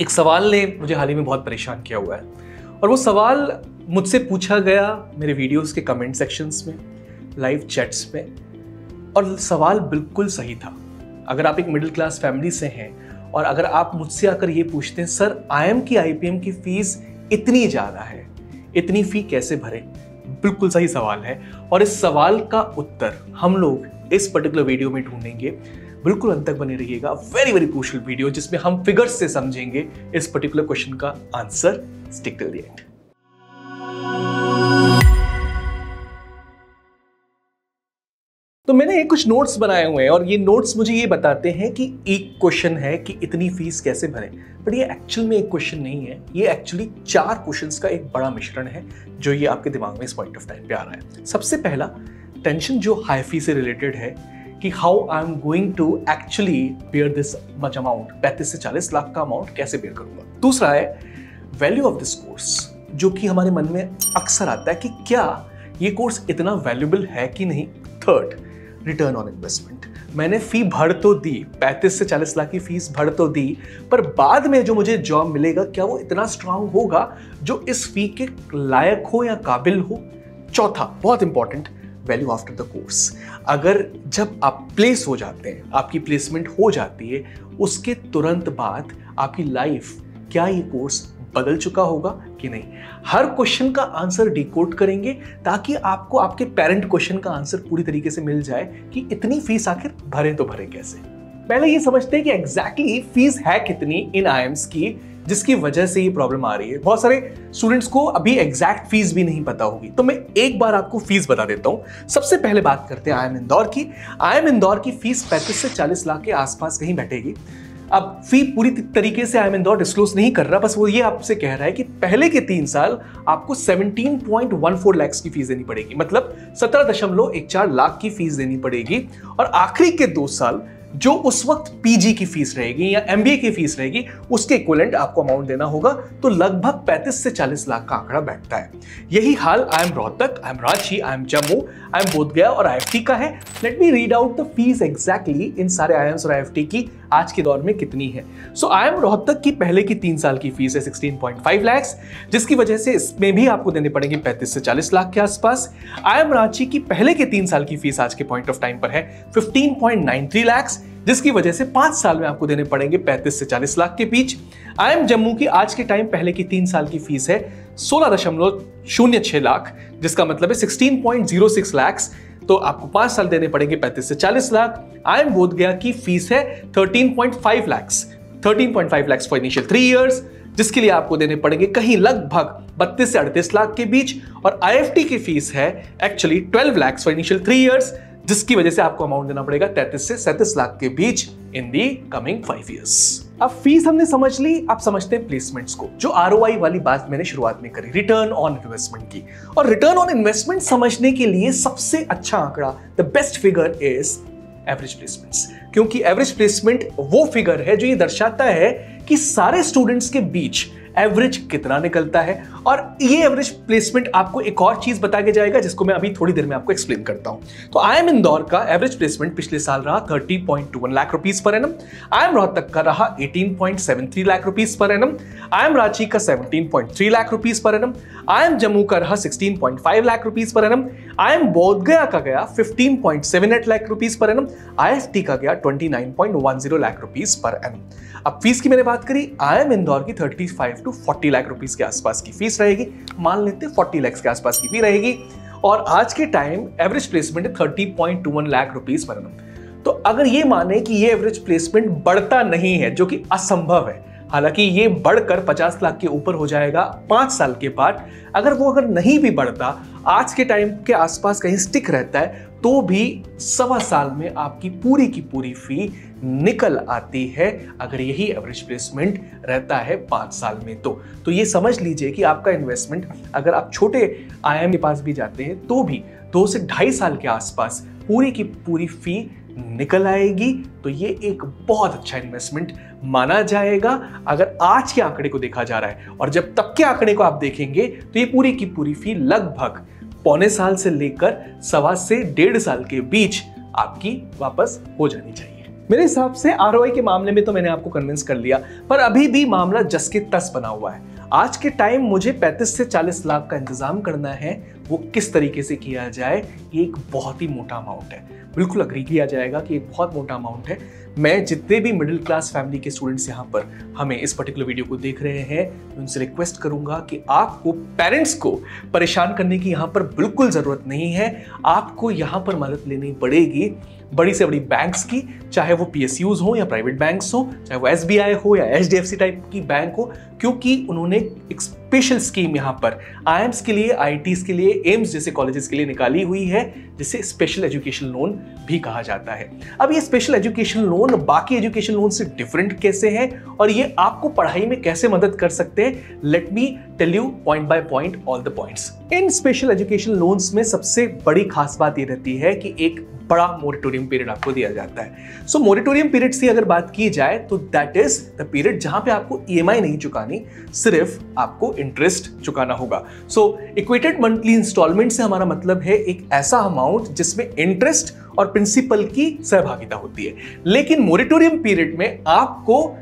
एक सवाल ने मुझे हाल ही में बहुत परेशान किया हुआ है और वो सवाल मुझसे पूछा गया मेरे वीडियोस के कमेंट सेक्शंस में, लाइव चैट्स में, और सवाल बिल्कुल सही था। अगर आप एक मिडिल क्लास फैमिली से हैं और अगर आप मुझसे आकर ये पूछते हैं सर IIM की IPM की फीस इतनी ज़्यादा है, इतनी फ़ी कैसे भरें, बिल्कुल सही सवाल है और इस सवाल का उत्तर हम लोग इस पर्टिकुलर वीडियो में ढूंढेंगे। बिल्कुल अंत तक बने रहिएगा। वेरी वेरी क्रूशियल वीडियो जिसमें हम फिगर्स से समझेंगे इस पर्टिकुलर क्वेश्चन का answer. Stick till the end. तो मैंने कुछ नोट्स बनाए हुए हैं और ये नोट्स मुझे ये बताते हैं कि एक क्वेश्चन है कि इतनी फीस कैसे भरें, बट ये एक्चुअल में एक क्वेश्चन नहीं है, ये एक्चुअली 4 क्वेश्चंस का एक बड़ा मिश्रण है जो ये आपके दिमाग में इस पॉइंट ऑफ टाइम पे आ रहा है। सबसे पहला टेंशन जो हाई फी से रिलेटेड है कि how I am going to actually bear this much amount, 35 से 40 लाख का अमाउंट कैसे बेयर करूंगा। दूसरा है वैल्यू ऑफ दिस कोर्स, जो कि हमारे मन में अक्सर आता है कि क्या ये कोर्स इतना वैल्यूएबल है कि नहीं। थर्ड, रिटर्न ऑन इन्वेस्टमेंट, मैंने फी भर तो दी, 35 से 40 लाख की फीस भर तो दी, पर बाद में जो मुझे जॉब मिलेगा क्या वो इतना स्ट्रांग होगा जो इस फी के लायक हो या काबिल हो। चौथा, बहुत important, value after the course, अगर जब आप प्लेस हो जाते हैं, आपकी प्लेसमेंट हो जाती है, उसके तुरंत बाद आपकी लाइफ, क्या ये कोर्स बदल चुका होगा कि नहीं। हर क्वेश्चन का आंसर डिकोड करेंगे ताकि आपको आपके पेरेंट क्वेश्चन का आंसर पूरी तरीके से मिल जाए कि इतनी फीस आखिर भरे तो भरे कैसे। पहले ये समझते हैं कि एग्जैक्टली फीस है कितनी इन IIMs की, जिसकी वजह से ये प्रॉब्लम आ रही है। बहुत सारे स्टूडेंट्स को अभी एग्जैक्ट फीस भी नहीं पता होगी, तो मैं एक बार आपको फीस बता देता हूं। सबसे पहले बात करते हैं IIM इंदौर की। IIM इंदौर की फीस 35 से 40 लाख के आसपास कहीं बैठेगी। अब फी पूरी तरीके से IIM इंदौर डिस्क्लोज नहीं कर रहा, बस वो ये आपसे कह रहा है कि पहले के 3 साल आपको 17.14 लाख की फीस देनी पड़ेगी, मतलब 17.14 लाख की फीस देनी पड़ेगी, और आखिरी के 2 साल जो उस वक्त PG की फीस रहेगी या MBA की फीस रहेगी उसके इक्विवेलेंट आपको अमाउंट देना होगा, तो लगभग 35 से 40 लाख का आंकड़ा बैठता है। यही हाल IIM Rohtak, IIM Ranchi, IIM Jammu, IIM Bodhgaya और IFT का है। Let me read out the fees exactly इन सारे IIMs और IFT की आज के दौर में कितनी है। सो IIM रोहतक की पहले की 3 साल की फीस है 16.5 लाख, जिसकी वजह से इसमें भी आपको देने पड़ेंगे 35 से 40 लाख के आसपास। IIM रांची की पहले के 3 साल की फीस आज के पॉइंट ऑफ टाइम पर है 15.93 लाख, जिसकी वजह से 5 साल में आपको देने पड़ेंगे 35 से 40 लाख के बीच। IIM जम्मू की आज के टाइम पहले की 3 साल की फीस है 16.06 लाख, जिसका मतलब है 16.06 लाख, तो आपको 5 साल देने पड़ेंगे 35 से 40 लाख। IIM बोधगया की फीस है 13.5 लाख फॉर इनिशियल 3 इयर्स, जिसके लिए आपको देने पड़ेंगे कहीं लगभग 32 से 38 लाख के बीच। और IFT की फीस है actually 12 lakh for initial 3 years, जिसकी वजह से आपको अमाउंट देना पड़ेगा 33 से 37 लाख के बीच इन दी कमिंग 5 इयर्स। अब फीस हमने समझ ली, आप समझते हैं प्लेसमेंट्स को, जो ROI वाली बात मैंने शुरुआत में करी, रिटर्न ऑन इन्वेस्टमेंट की। और रिटर्न ऑन इन्वेस्टमेंट समझने के लिए सबसे अच्छा आंकड़ा, the best figure is average placements, क्योंकि एवरेज प्लेसमेंट वो फिगर है जो ये दर्शाता है कि सारे स्टूडेंट्स के बीच एवरेज कितना निकलता है। और ये एवरेज प्लेसमेंट आपको एक और चीज बता के जाएगा जिसको मैं अभी थोड़ी देर में आपको एक्सप्लेन करता हूं। तो IIM इंदौर का एवरेज प्लेसमेंट पिछले साल रहा 30.21 lakh rupees per annum, IIM Rohtak का रहा 18.73 lakh rupees per annum, IIM Ranchi का 17.3 lakh rupees per annum, IIM Jammu का रहा 16.5 lakh rupees per annum, IIM Bodhgaya का गया 15.78 lakh rupees per annum, IFT का गया 29.10 लाख रुपीस पर एनम। अब फीस की मैंने बात करी, IIM इंदौर की 35 to 40 लाख रुपीस के आसपास की फीस रहेगी, मान लेते 40 लाख के आसपास की फी रहेगी, और आज के टाइम एवरेज प्लेसमेंट है 30.21 लाख रुपीस पर एनम। तो अगर ये माने कि ये एवरेज प्लेसमेंट बढ़ता नहीं है, जो कि असंभव है, हालांकि ये बढ़कर 50 लाख के ऊपर हो जाएगा 5 साल के बाद, अगर नहीं भी बढ़ता, आज के टाइम के आसपास कहीं स्टिक रहता है, तो भी 1.25 साल में आपकी पूरी की पूरी फी निकल आती है, अगर यही एवरेज प्लेसमेंट रहता है 5 साल में। तो ये समझ लीजिए कि आपका इन्वेस्टमेंट, अगर आप छोटे IIM के पास भी जाते हैं तो भी 2 से 2.5 साल के आसपास पूरी की पूरी फी निकल आएगी। तो ये एक बहुत अच्छा इन्वेस्टमेंट माना जाएगा अगर आज के आंकड़े को देखा जा रहा है। और जब तब के आंकड़े को आप देखेंगे तो ये पूरी की पूरी फी लगभग 1.25 साल से लेकर 1.25 से 1.5 साल के बीच आपकी वापस हो जानी चाहिए। मेरे हिसाब से आरओआई के मामले में तो मैंने आपको कन्विंस कर लिया, पर अभी भी मामला जस के तस बना हुआ है। आज के टाइम मुझे 35 से 40 लाख का इंतजाम करना है, वो किस तरीके से किया जाए, ये एक बहुत ही मोटा अमाउंट है। बिल्कुल अग्री किया जाएगा कि एक बहुत मोटा अमाउंट है। मैं जितने भी मिडिल क्लास फैमिली के स्टूडेंट्स यहाँ पर हमें इस पर्टिकुलर वीडियो को देख रहे हैं, मैं उनसे रिक्वेस्ट करूंगा कि आपको पेरेंट्स को परेशान करने की यहाँ पर बिल्कुल ज़रूरत नहीं है। आपको यहाँ पर मदद लेनी पड़ेगी बड़ी से बड़ी बैंक्स की, चाहे वो PSUs हो या प्राइवेट बैंक्स हो, चाहे वो SBI हो या HDFC टाइप की बैंक हो, क्योंकि उन्होंने एक स्पेशल स्कीम यहाँ पर IIMs के लिए, IITs के लिए, एम्स जैसे कॉलेजेस के लिए निकाली हुई है, जिसे स्पेशल एजुकेशन लोन भी कहा जाता है। अब ये स्पेशल एजुकेशन लोन बाकी एजुकेशन लोन से डिफरेंट कैसे है और ये आपको पढ़ाई में कैसे मदद कर सकते हैं, let me tell you point by point all the points. In special education loans में सबसे बड़ी खास बात ये रहती है कि एक बड़ा मोरेटोरियम पीरियड आपको दिया जाता है। सो मोरेटोरियम पीरियड से अगर बात की जाए तो दैट इज द पीरियड जहां पे आपको EMI नहीं चुकानी, सिर्फ आपको इंटरेस्ट चुकाना होगा। सो इक्वेटेड मंथली इंस्टॉलमेंट से हमारा मतलब है एक ऐसा अमाउंट जिसमें इंटरेस्ट और प्रिंसिपल की सहभागिता होती है। लेकिन मोरेटोरियम पीरियड में आपको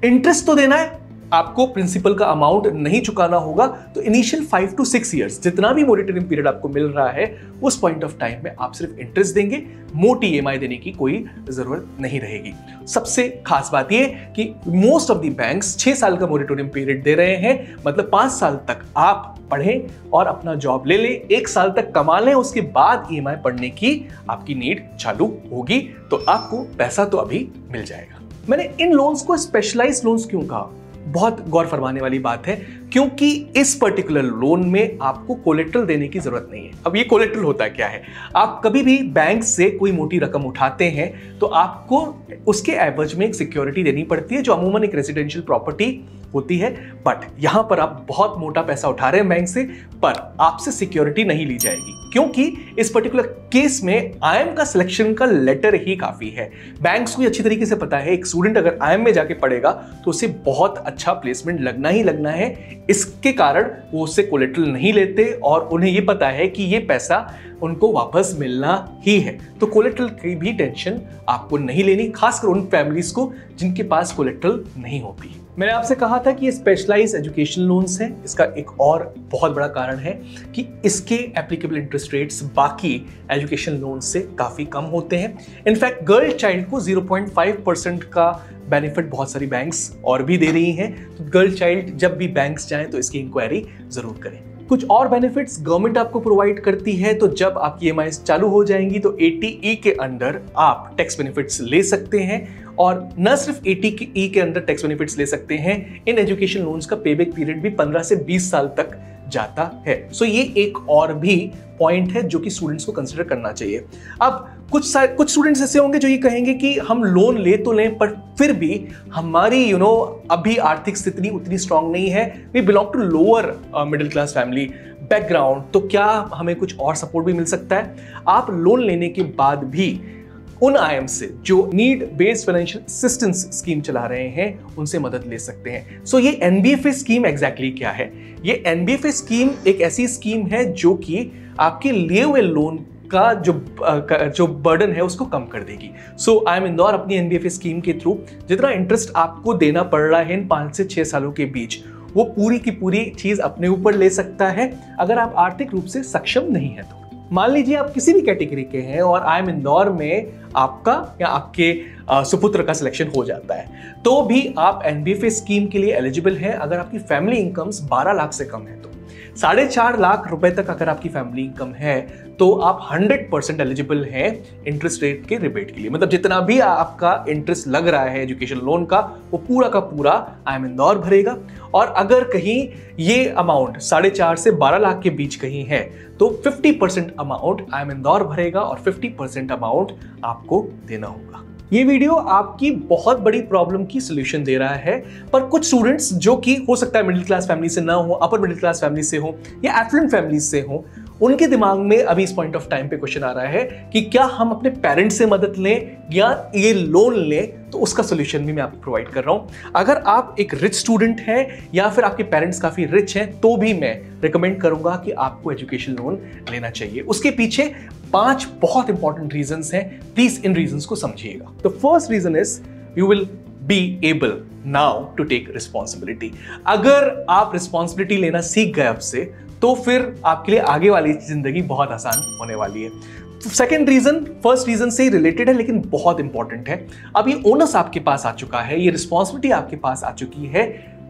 इंटरेस्ट तो देना है, आपको प्रिंसिपल का अमाउंट नहीं चुकाना होगा। तो इनिशियल 5 to 6 इयर्स जितना भी मोरेटोरियम पीरियड आपको मिल रहा है, उस पॉइंट ऑफ टाइम में आप सिर्फ इंटरेस्ट देंगे, मोटी EMI देने की कोई जरूरत नहीं रहेगी। सबसे खास बात यह कि मोस्ट ऑफ द बैंक्स 6 साल का मोरेटोरियम पीरियड दे रहे हैं, मतलब 5 साल तक आप पढ़ें और अपना जॉब ले लें, 1 साल तक कमा लें, उसके बाद EMI पढ़ने की आपकी नीड चालू होगी, तो आपको पैसा तो अभी मिल जाएगा। मैंने इन लोन्स को स्पेशलाइज्ड लोन्स क्यों कहा, बहुत गौर फरमाने वाली बात है, क्योंकि इस पर्टिकुलर लोन में आपको कोलेट्रल देने की जरूरत नहीं है। अब ये कोलेट्रल होता क्या है? आप कभी भी बैंक से कोई मोटी रकम उठाते हैं तो आपको उसके एवज में एक सिक्योरिटी देनी पड़ती है, जो अमूमन एक रेजिडेंशियल प्रॉपर्टी होती है। बट यहां पर आप बहुत मोटा पैसा उठा रहे हैं बैंक से, पर आपसे सिक्योरिटी नहीं ली जाएगी, क्योंकि इस पर्टिकुलर केस में IIM का सिलेक्शन का लेटर ही काफी है। बैंक्स को अच्छी तरीके से पता है एक स्टूडेंट अगर IIM में जाके पढ़ेगा तो उसे बहुत अच्छा प्लेसमेंट लगना ही लगना है। इसके कारण वो उससे कोलेट्रल नहीं लेते और उन्हें ये पता है कि ये पैसा उनको वापस मिलना ही है। तो कोलेट्रल की भी टेंशन आपको नहीं लेनी, खासकर उन फैमिलीज को जिनके पास कोलेट्रल नहीं होती। मैंने आपसे कहा था कि ये स्पेशलाइज्ड एजुकेशन लोन्स हैं। इसका एक और बहुत बड़ा कारण है कि इसके एप्लीकेबल इंटरेस्ट रेट्स बाकी एजुकेशन लोन से काफ़ी कम होते हैं। इनफैक्ट गर्ल चाइल्ड को 0.5% का बेनिफिट बहुत सारी बैंक्स और भी दे रही हैं। तो गर्ल चाइल्ड जब भी बैंक्स जाएं तो इसकी इंक्वायरी ज़रूर करें। कुछ और बेनिफिट्स गवर्नमेंट आपको प्रोवाइड करती है, तो जब आपकी EMI चालू हो जाएंगी तो 80E के अंदर आप टैक्स बेनिफिट्स ले सकते हैं। और न सिर्फ 80E के अंदर टैक्स बेनिफिट्स ले सकते हैं, इन एजुकेशन लोन्स का पेबैक पीरियड भी 15 से 20 साल तक जाता है। सो ये एक और भी पॉइंट है जो कि स्टूडेंट्स को कंसिडर करना चाहिए। अब कुछ स्टूडेंट्स ऐसे होंगे जो ये कहेंगे कि हम लोन ले तो लें, पर फिर भी हमारी अभी आर्थिक स्थिति उतनी स्ट्रांग नहीं है, we belong to lower middle class family background, तो क्या हमें कुछ और सपोर्ट भी मिल सकता है? आप लोन लेने के बाद भी उन IIM से जो need based financial assistance scheme चला रहे हैं उनसे मदद ले सकते हैं। सो ये NBFA स्कीम एग्जैक्टली क्या है? ये NBFA स्कीम एक ऐसी स्कीम है जो कि आपके लिए हुए लोन का जो बर्डन है उसको कम कर देगी। सो IIM इंदौर अपनी NBFA स्कीम के थ्रू जितना इंटरेस्ट आपको देना पड़ रहा है इन 5 से 6 सालों के बीच, वो पूरी की पूरी चीज अपने ऊपर ले सकता है अगर आप आर्थिक रूप से सक्षम नहीं है तो। मान लीजिए आप किसी भी कैटेगरी के हैं और IIM इंदौर में आपका या आपके सुपुत्र का सिलेक्शन हो जाता है, तो भी आप NBFA स्कीम के लिए एलिजिबल हैं अगर आपकी फैमिली इनकम्स 12 लाख से कम है तो। 4.5 लाख रुपए तक अगर आपकी फैमिली इनकम है तो आप 100% एलिजिबल हैं इंटरेस्ट रेट के रिबेट के लिए। मतलब जितना भी आपका इंटरेस्ट लग रहा है एजुकेशन लोन का, वो पूरा का पूरा IIM इंदौर भरेगा। और अगर कहीं ये अमाउंट 4.5 से 12 लाख के बीच कहीं है तो 50% अमाउंट IIM इंदौर भरेगा और 50% अमाउंट आपको देना होगा। ये वीडियो आपकी बहुत बड़ी प्रॉब्लम की सोल्यूशन दे रहा है, पर कुछ स्टूडेंट्स जो कि हो सकता है मिडिल क्लास फैमिली से ना हो, अपर मिडिल क्लास फैमिली से हो या एफ्लुएंट फैमिली से हो, उनके दिमाग में अभी इस पॉइंट ऑफ टाइम पे क्वेश्चन आ रहा है कि क्या हम अपने पेरेंट्स से मदद लें या ये लोन लें। तो उसका सोल्यूशन भी मैं आपको प्रोवाइड कर रहा हूं। अगर आप एक रिच स्टूडेंट हैं या फिर आपके पेरेंट्स काफी रिच हैं, तो भी मैं रिकमेंड करूंगा कि आपको एजुकेशन लोन लेना चाहिए। उसके पीछे 5 बहुत इंपॉर्टेंट रीजंस हैं, प्लीज इन रीजंस को समझिएगा। The first reason is you will be able now to take responsibility. अगर आप रिस्पॉन्सिबिलिटी लेना सीख गए अब से, तो फिर आपके लिए आगे वाली जिंदगी बहुत आसान होने वाली है। सेकेंड रीजन फर्स्ट रीजन से रिलेटेड है लेकिन बहुत इंपॉर्टेंट है। अब ये ओनस आपके पास आ चुका है, ये रिस्पॉन्सिबिलिटी आपके पास आ चुकी है,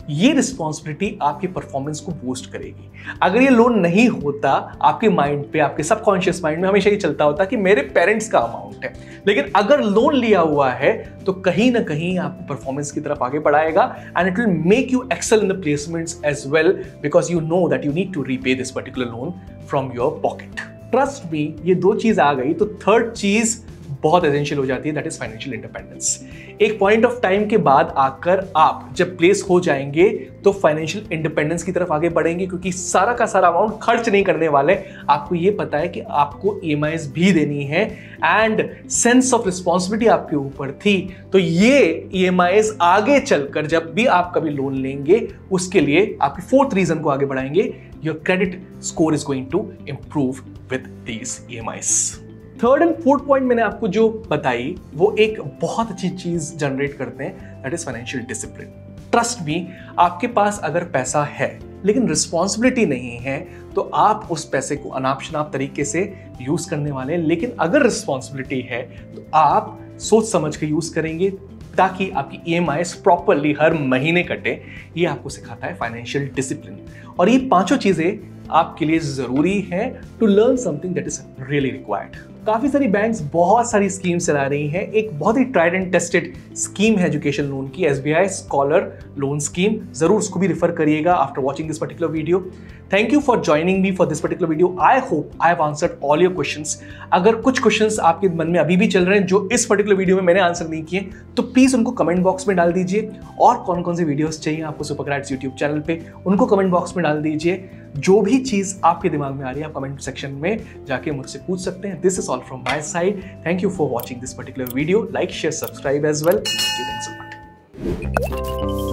ये रिस्पॉन्सिबिलिटी आपके परफॉर्मेंस को बूस्ट करेगी। अगर ये लोन नहीं होता, आपके माइंड पे, आपके सबकॉन्शियस माइंड में हमेशा ये चलता होता कि मेरे पेरेंट्स का अमाउंट है, लेकिन अगर लोन लिया हुआ है तो कहीं ना कहीं आपको परफॉर्मेंस की तरफ आगे बढ़ाएगा and it will make you excel in the placements as well, because you know that you need to repay this particular loan from your pocket. Trust me, ये 2 चीज आ गई तो थर्ड चीज बहुत एसेंशियल हो जाती है, दैट इज फाइनेंशियल इंडिपेंडेंस। एक पॉइंट ऑफ टाइम के बाद आकर आप जब प्लेस हो जाएंगे तो फाइनेंशियल इंडिपेंडेंस की तरफ आगे बढ़ेंगे, क्योंकि सारा का सारा अमाउंट खर्च नहीं करने वाले। आपको ये पता है कि आपको EMIs भी देनी है एंड सेंस ऑफ रिस्पॉन्सिबिलिटी आपके ऊपर थी, तो ये EMIs आगे चलकर जब भी आप कभी लोन लेंगे उसके लिए आपकी फोर्थ रीजन को आगे बढ़ाएंगे। Your credit score is going to improve with these EMIs। Third and fourth point मैंने आपको जो बताई वो एक बहुत अच्छी चीज जनरेट करते हैं, that is financial discipline. Trust me, आपके पास अगर पैसा है लेकिन रिस्पॉन्सिबिलिटी नहीं है तो आप उस पैसे को अनाप शनाप तरीके से यूज करने वाले हैं, लेकिन अगर रिस्पॉन्सिबिलिटी है तो आप सोच समझ के यूज करेंगे ताकि आपकी EMIs प्रॉपरली हर महीने कटे। ये आपको सिखाता है फाइनेंशियल डिसिप्लिन, और ये 5 चीजें आपके लिए जरूरी है to learn something that is really required. काफी सारी बैंक्स बहुत सारी स्कीम चला रही हैं। एक बहुत he tried and tested scheme है एजुकेशन लोन की, SBI स्कॉलर लोन स्कीम। जरूर उसको भी रिफर करिएगा after watching this particular video. Thank you for joining me for this particular video. I hope I have answered all your questions. अगर कुछ questions आपके मन में अभी भी चल रहे हैं जो इस पर्टिकुलर वीडियो में मैंने आंसर नहीं किए, तो प्लीज उनको कमेंट बॉक्स में डाल दीजिए। और कौन कौन से वीडियोस चाहिए आपको सुपरग्रैड्स यूट्यूब चैनल पे, उनको कमेंट बॉक्स में डाल दीजिए। जो भी चीज आपके दिमाग में आ रही है आप कमेंट सेक्शन में जाके मुझसे पूछ सकते हैं। This is all from my side. Thank you for watching this particular video. Like, share, subscribe as well. Thank you so much.